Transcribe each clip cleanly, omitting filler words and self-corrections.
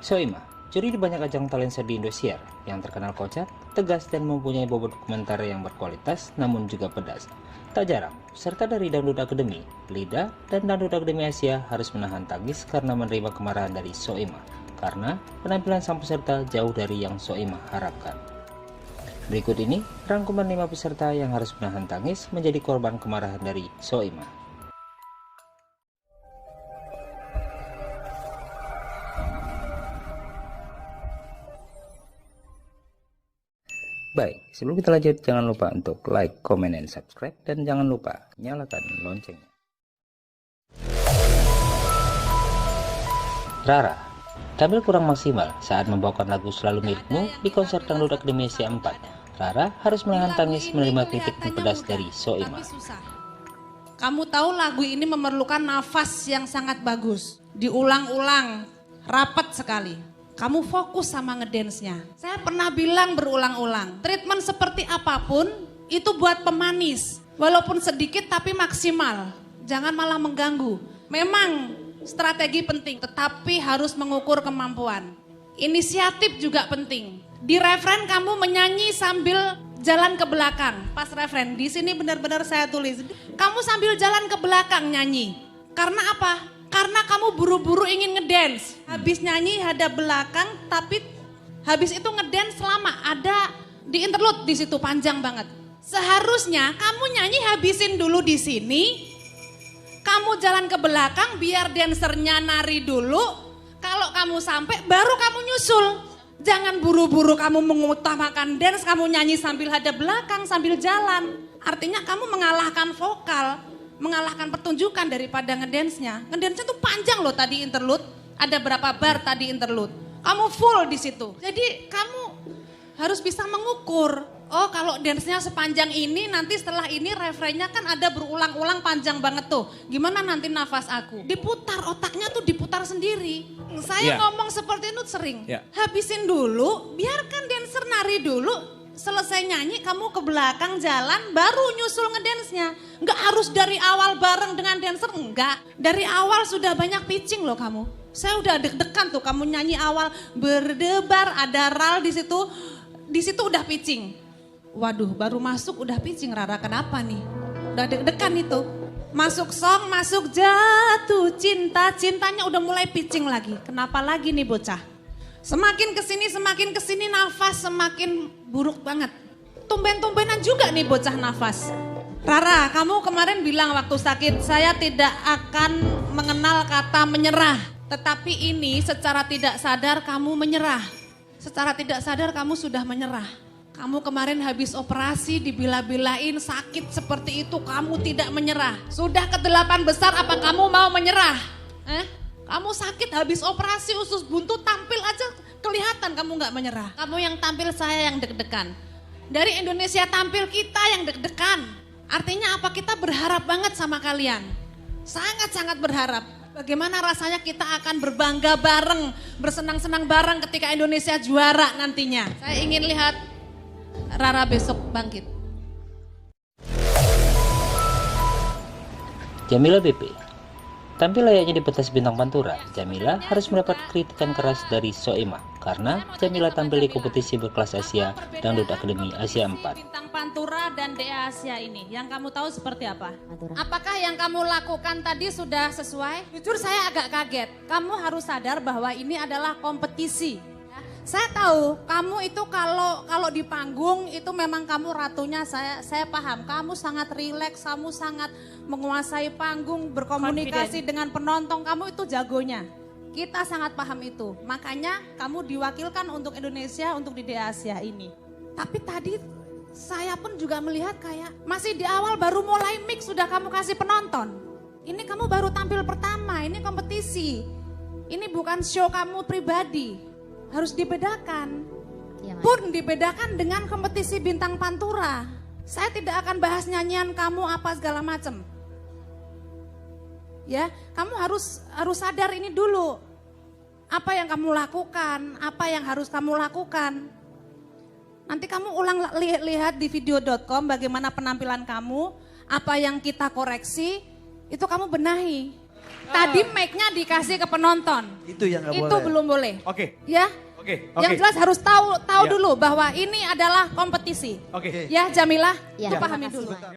Soimah, juri di banyak ajang talent show di Indosiar, yang terkenal kocak, tegas dan mempunyai bobot komentar yang berkualitas namun juga pedas. Tak jarang, peserta dari Dangdut Academy, Lida, dan Dangdut Academy Asia harus menahan tangis karena menerima kemarahan dari Soimah, karena penampilan sang peserta jauh dari yang Soimah harapkan. Berikut ini rangkuman 5 peserta yang harus menahan tangis menjadi korban kemarahan dari Soimah. Baik, sebelum kita lanjut, jangan lupa untuk like, comment, dan subscribe, dan jangan lupa nyalakan loncengnya. Rara tampil kurang maksimal saat membawakan lagu Selalu Milikmu di konser Dangdut Academy Asia 4. Rara harus menahan tangis menerima kritik pedas dari Soimah. Kamu tahu lagu ini memerlukan nafas yang sangat bagus, diulang-ulang, rapat sekali. Kamu fokus sama ngedance-nya. Saya pernah bilang berulang-ulang, treatment seperti apapun itu buat pemanis. Walaupun sedikit tapi maksimal, jangan malah mengganggu. Memang strategi penting, tetapi harus mengukur kemampuan. Inisiatif juga penting. Di referen kamu menyanyi sambil jalan ke belakang. Pas referen, di sini benar-benar saya tulis. Kamu sambil jalan ke belakang nyanyi. Karena apa? Karena kamu buru-buru ingin ngedance. Habis nyanyi hadap belakang, tapi habis itu ngedance lama. Ada di interlude di situ panjang banget. Seharusnya kamu nyanyi habisin dulu di sini. Kamu jalan ke belakang biar dancernya nari dulu. Kalau kamu sampai baru kamu nyusul. Jangan buru-buru kamu mengutamakan dance, kamu nyanyi sambil hadap belakang, sambil jalan. Artinya kamu mengalahkan vokal. Mengalahkan pertunjukan daripada ngedance-nya. Ngedance-nya tuh panjang loh tadi interlude. Ada berapa bar tadi interlude. Kamu full di situ. Jadi kamu harus bisa mengukur. Oh kalau dance-nya sepanjang ini, nanti setelah ini refrennya kan ada berulang-ulang panjang banget tuh. Gimana nanti nafas aku? Diputar, otaknya tuh diputar sendiri. Saya ngomong seperti itu sering. Habisin dulu, biarkan dancer nari dulu. Selesai nyanyi kamu ke belakang jalan baru nyusul ngedance-nya. Enggak harus dari awal bareng dengan dancer, enggak. Dari awal sudah banyak pitching loh kamu. Saya udah deg-degan tuh kamu nyanyi awal berdebar ada ral di situ. Di situ udah pitching. Waduh baru masuk udah pitching Rara, kenapa nih? Udah deg-degan itu. Masuk song, masuk jatuh cinta, cintanya udah mulai pitching lagi. Kenapa lagi nih bocah? Semakin kesini nafas semakin buruk banget. Tumben-tumbenan juga nih bocah nafas. Rara, kamu kemarin bilang waktu sakit, saya tidak akan mengenal kata menyerah. Tetapi ini secara tidak sadar kamu menyerah. Secara tidak sadar kamu sudah menyerah. Kamu kemarin habis operasi dibila-bilain sakit seperti itu, kamu tidak menyerah. Sudah ke-8 besar apa kamu mau menyerah? Kamu sakit habis operasi usus buntu tampil aja kelihatan kamu nggak menyerah. Kamu yang tampil saya yang deg-degan. Dari Indonesia tampil kita yang deg-degan. Artinya apa? Kita berharap banget sama kalian. Sangat-sangat berharap. Bagaimana rasanya kita akan berbangga bareng, bersenang-senang bareng ketika Indonesia juara nantinya. Saya ingin lihat Rara besok bangkit. Jamila BP tampil layaknya di pentas bintang Pantura. Jamila harus mendapat kritikan keras dari Soimah karena Jamila tampil di kompetisi berkelas Asia Dangdut Academy Asia 4. Bintang Pantura dan DA Asia ini, yang kamu tahu seperti apa? Apakah yang kamu lakukan tadi sudah sesuai? Jujur saya agak kaget. Kamu harus sadar bahwa ini adalah kompetisi. Saya tahu kamu itu kalau di panggung itu memang kamu ratunya, saya paham. Kamu sangat rileks, kamu sangat menguasai panggung, berkomunikasi dengan penonton, kamu itu jagonya. Kita sangat paham itu. Makanya kamu diwakilkan untuk Indonesia untuk di DA Asia ini. Tapi tadi saya pun juga melihat kayak masih di awal baru mulai mix sudah kamu kasih penonton. Ini kamu baru tampil pertama, ini kompetisi. Ini bukan show kamu pribadi. Harus dibedakan. Pun dibedakan dengan kompetisi bintang Pantura. Saya tidak akan bahas nyanyian kamu apa segala macam. Ya, kamu harus sadar ini dulu. Apa yang kamu lakukan, apa yang harus kamu lakukan. Nanti kamu ulang lihat di video.com bagaimana penampilan kamu, apa yang kita koreksi, itu kamu benahi. Tadi mic-nya dikasih ke penonton. Itu yang nggak boleh. Itu belum boleh. Oke. Ya. Oke. Yang jelas harus tahu Ya. dulu bahwa ini adalah kompetisi. Oke. Ya Jamilah, Ya, pahami terima dulu. kasih,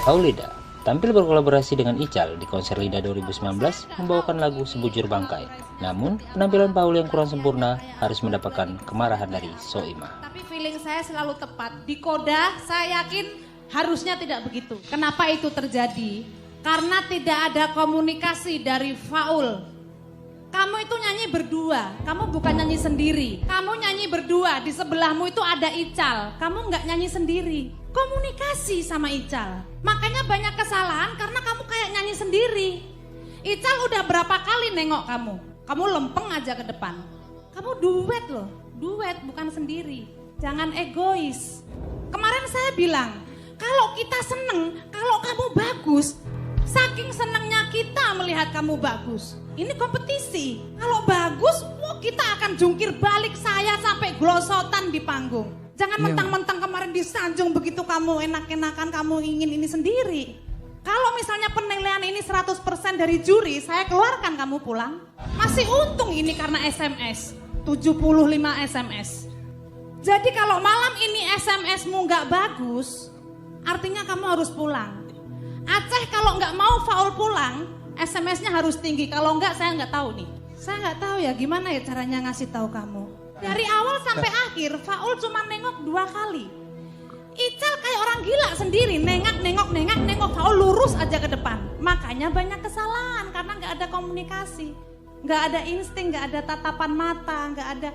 Aulida tampil berkolaborasi dengan Ical di konser Lida 2019 membawakan lagu Sebujur Bangkai. Namun, penampilan Paul yang kurang sempurna harus mendapatkan kemarahan dari Soimah. Tapi feeling saya selalu tepat. Di Koda saya yakin harusnya tidak begitu. Kenapa itu terjadi? Karena tidak ada komunikasi dari Faul. Kamu itu nyanyi berdua, kamu bukan nyanyi sendiri. Kamu nyanyi berdua, di sebelahmu itu ada Ical. Kamu nggak nyanyi sendiri. Komunikasi sama Ical. Makanya banyak kesalahan karena kamu kayak nyanyi sendiri. Ical udah berapa kali nengok kamu. Kamu lempeng aja ke depan. Kamu duet loh, duet bukan sendiri. Jangan egois. Kemarin saya bilang, kalau kita seneng, kalau kamu bagus, saking senengnya kita melihat kamu bagus. Ini kompetisi. Kalau bagus, kita akan jungkir balik saya sampai glosotan di panggung. Jangan mentang-mentang kemarin disanjung begitu kamu enak-enakan, kamu ingin ini sendiri. Kalau misalnya penilaian ini 100% dari juri, saya keluarkan kamu pulang. Masih untung ini karena SMS, 75 SMS. Jadi kalau malam ini SMS-mu nggak bagus, artinya kamu harus pulang. Aceh kalau nggak mau Faul pulang, SMS-nya harus tinggi. Kalau enggak saya nggak tahu nih. Saya nggak tahu ya gimana ya caranya ngasih tahu kamu. Dari awal sampai akhir Faul cuma nengok 2 kali. Ical kayak orang gila sendiri, nengok Faul lurus aja ke depan. Makanya banyak kesalahan karena nggak ada komunikasi, nggak ada insting, nggak ada tatapan mata, nggak ada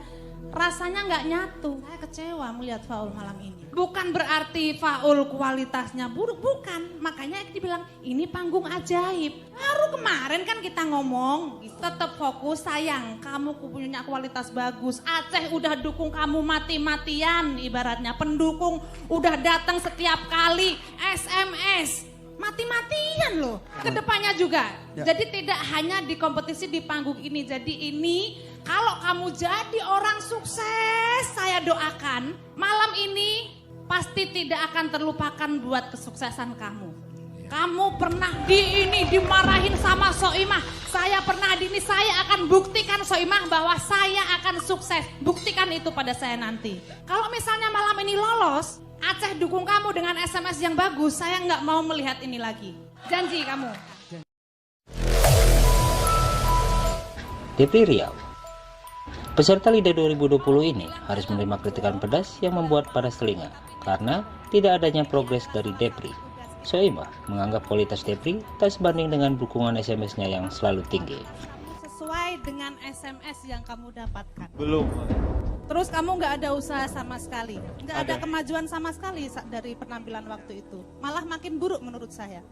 rasanya nggak nyatu. Saya kecewa melihat Faul malam ini. Bukan berarti Faul kualitasnya buruk, bukan. Makanya dibilang ini panggung ajaib. Baru kemarin kan kita ngomong, tetap fokus sayang. Kamu punya kualitas bagus. Aceh udah dukung kamu mati-matian, ibaratnya pendukung udah datang setiap kali SMS. Mati-matian loh. Kedepannya juga. Jadi tidak hanya di kompetisi di panggung ini. Jadi ini kalau kamu jadi orang sukses, saya doakan malam ini pasti tidak akan terlupakan buat kesuksesan kamu. Kamu pernah dimarahin sama Soimah. Saya pernah saya akan buktikan Soimah bahwa saya akan sukses. Buktikan itu pada saya nanti. Kalau misalnya malam ini lolos, Aceh dukung kamu dengan SMS yang bagus, saya nggak mau melihat ini lagi. Janji kamu. DP Riau. Peserta Lida 2020 ini harus menerima kritikan pedas yang membuat panas telinga karena tidak adanya progres dari Depri. Soimah menganggap kualitas Depri tak sebanding dengan dukungan SMS-nya yang selalu tinggi. Sesuai dengan SMS yang kamu dapatkan. Belum. Terus kamu nggak ada usaha sama sekali, nggak ada kemajuan sama sekali dari penampilan waktu itu. Malah makin buruk menurut saya.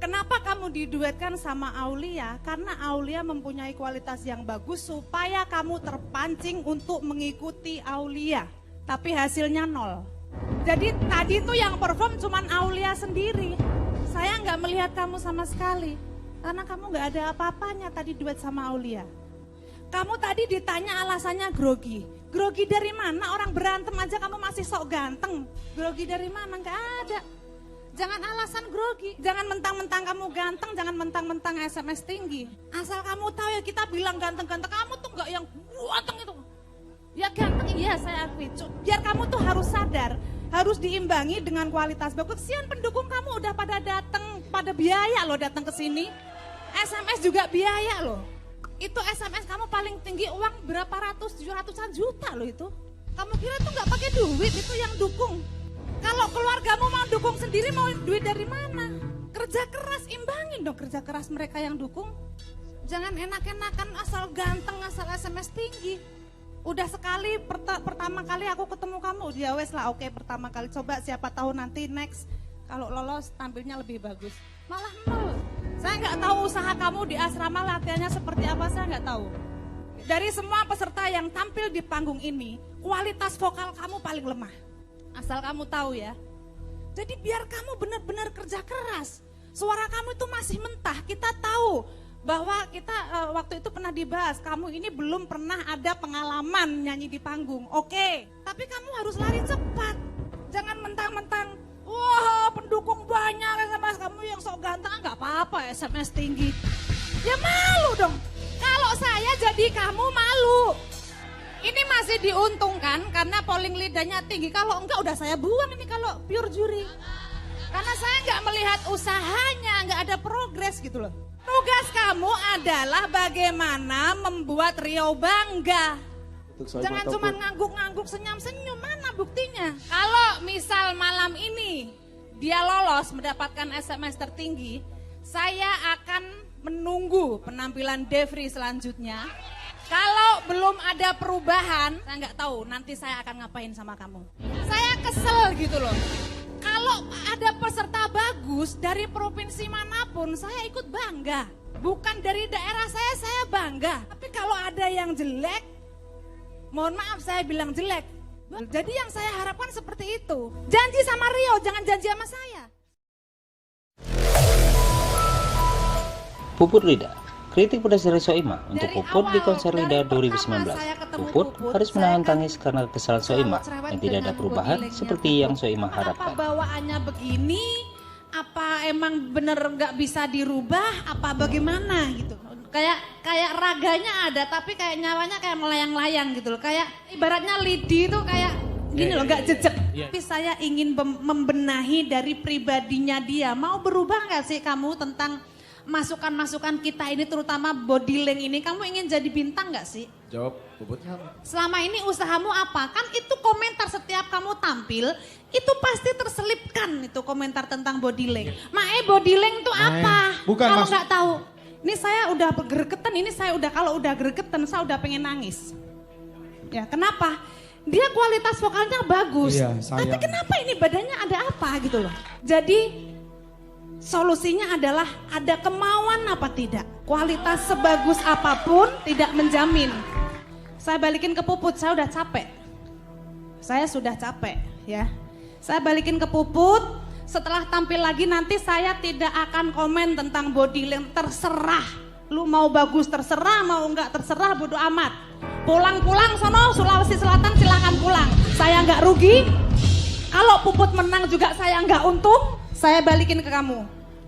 Kenapa kamu diduetkan sama Aulia? Karena Aulia mempunyai kualitas yang bagus supaya kamu terpancing untuk mengikuti Aulia. Tapi hasilnya 0. Jadi tadi tuh yang perform cuman Aulia sendiri. Saya nggak melihat kamu sama sekali. Karena kamu nggak ada apa-apanya tadi duet sama Aulia. Kamu tadi ditanya alasannya grogi. Grogi dari mana? Orang berantem aja kamu masih sok ganteng. Grogi dari mana? Nggak ada. Jangan alasan grogi. Jangan mentang-mentang kamu ganteng, jangan mentang-mentang SMS tinggi. Asal kamu tahu ya kita bilang ganteng-ganteng, kamu tuh nggak yang ganteng itu. Ya ganteng iya saya akui. Biar kamu tuh harus sadar, harus diimbangi dengan kualitas bagus. Kesian pendukung kamu udah pada datang, pada biaya loh datang ke sini. SMS juga biaya loh. Itu SMS kamu paling tinggi uang berapa ratus, 700-an juta loh itu. Kamu kira tuh nggak pakai duit, itu yang dukung. Kalau keluargamu mau dukung sendiri, mau duit dari mana? Kerja keras, imbangin dong kerja keras mereka yang dukung. Jangan enak-enakan asal ganteng, asal SMS tinggi. Udah sekali, pertama kali aku ketemu kamu, ya wes lah oke pertama kali. Coba siapa tahu nanti next, kalau lolos tampilnya lebih bagus. Malah 0. Saya nggak tahu usaha kamu di asrama latihannya seperti apa, saya nggak tahu. Dari semua peserta yang tampil di panggung ini, kualitas vokal kamu paling lemah. Asal kamu tahu ya. Jadi biar kamu benar-benar kerja keras. Suara kamu itu masih mentah. Kita tahu bahwa kita waktu itu pernah dibahas. Kamu ini belum pernah ada pengalaman nyanyi di panggung. Oke, tapi kamu harus lari cepat. Jangan mentang-mentang, wah pendukung banyak sama kamu yang sok ganteng. Nggak apa SMS tinggi? Ya malu dong. Kalau saya jadi kamu malu. Ini masih diuntungkan karena polling lidahnya tinggi. Kalau enggak udah saya buang ini kalau pure juri. Karena saya enggak melihat usahanya, enggak ada progres gitu loh. Tugas kamu adalah bagaimana membuat Riau bangga. Jangan cuma ngangguk-ngangguk, senyum-senyum, mana buktinya? Kalau misal malam ini dia lolos mendapatkan SMS tertinggi, saya akan menunggu penampilan Devri selanjutnya. Kalau belum ada perubahan, saya nggak tahu nanti saya akan ngapain sama kamu. Saya kesel gitu loh. Kalau ada peserta bagus dari provinsi manapun, saya ikut bangga. Bukan dari daerah saya bangga. Tapi kalau ada yang jelek, mohon maaf saya bilang jelek. Jadi yang saya harapkan seperti itu. Janji sama Rio, jangan janji sama saya. Puput Lida, kritik pedas dari Soimah untuk Puput di konser Lida 2019. Puput harus menahan tangis karena kesalahan Soimah yang tidak ada perubahan seperti yang Soimah harapkan. Apa bawaannya begini? Apa emang bener nggak bisa dirubah? Apa bagaimana gitu? Kayak raganya ada tapi kayak nyawanya kayak melayang-layang gitu loh. Kayak ibaratnya lidi itu kayak gini loh, nggak jejak. Tapi saya ingin membenahi dari pribadinya dia. Mau berubah nggak sih kamu tentang masukan-masukan kita ini, terutama body link ini? Kamu ingin jadi bintang gak sih? Jawab, Puput. Selama ini usahamu apa? Kan itu komentar setiap kamu tampil, itu pasti terselipkan itu komentar tentang body link. Mae, body link itu apa? Bukan, kalau nggak tahu. Ini saya udah gregetan, kalau udah gregetan saya udah pengen nangis. Ya kenapa? Dia kualitas vokalnya bagus, tapi kenapa ini badannya ada apa gitu loh. Jadi solusinya adalah ada kemauan apa tidak. Kualitas sebagus apapun tidak menjamin. Saya balikin ke Puput, saya udah capek. Saya sudah capek ya. Saya balikin ke Puput, setelah tampil lagi nanti saya tidak akan komen tentang body link, terserah. Lu mau bagus terserah, mau enggak terserah, bodo amat. Pulang-pulang sono Sulawesi Selatan silakan pulang. Saya enggak rugi. Kalau Puput menang juga saya enggak untung. Saya balikin ke kamu,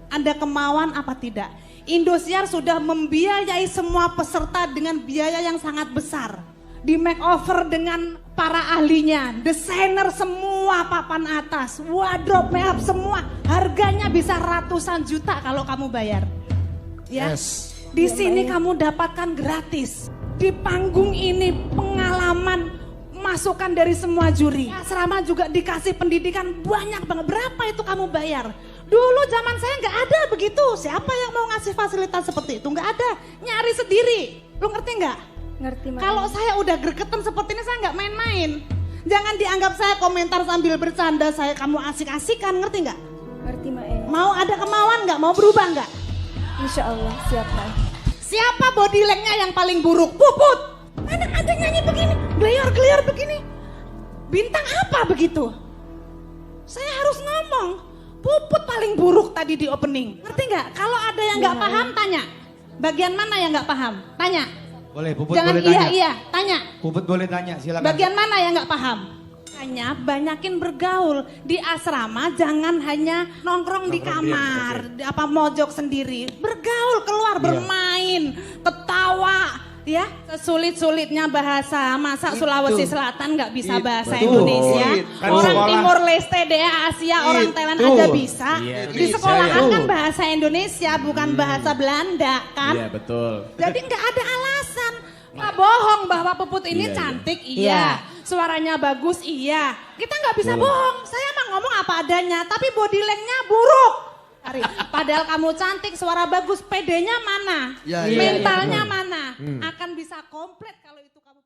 ada kemauan apa tidak? Indosiar sudah membiayai semua peserta dengan biaya yang sangat besar. Di makeover dengan para ahlinya, desainer semua papan atas, wardrobe, makeup semua. Harganya bisa ratusan juta kalau kamu bayar. Ya, di sini kamu dapatkan gratis. Di panggung ini pengalaman, masukan dari semua juri. Asrama juga dikasih pendidikan banyak banget. Berapa itu kamu bayar? Dulu zaman saya nggak ada begitu. Siapa yang mau ngasih fasilitas seperti itu? Nggak ada. Nyari sendiri. Lu ngerti nggak? Ngerti, Mak. Kalau saya udah gregetan seperti ini saya nggak main-main. Jangan dianggap saya komentar sambil bercanda. Saya kamu asik-asikan, ngerti nggak? Ngerti, Mak. Mau ada kemauan nggak? Mau berubah nggak? Insya Allah siap, Mak. Siapa body lengnya yang paling buruk? Puput. Ada nyanyi begini, geliar-geliar begini. Bintang apa begitu? Saya harus ngomong. Puput paling buruk tadi di opening. Ngerti nggak? Kalau ada yang nggak paham tanya. Bagian mana yang nggak paham? Tanya. Boleh, Puput Jangan boleh tanya. iya, tanya. Puput boleh tanya, silakan. Bagian mana yang nggak paham? Tanya, banyakin bergaul. Di asrama jangan hanya nongkrong di kamar, apa mojok sendiri. Bergaul, keluar, bermain, ketawa. Ya, sesulit-sulitnya bahasa, masa Sulawesi Selatan nggak bisa bahasa Indonesia. Kan Orang sekolah. Timor Leste, Asia, orang Thailand aja bisa. Di sekolahan kan bahasa Indonesia, bukan bahasa Belanda kan. Iya, betul. Jadi nggak ada alasan. Nggak bohong bahwa Puput ini cantik, iya. Suaranya bagus, iya. Kita nggak bisa bohong. Saya mah ngomong apa adanya, tapi body length-nya buruk. Padahal kamu cantik, suara bagus, PD-nya mana? Mentalnya mana? Akan bisa komplit kalau itu kamu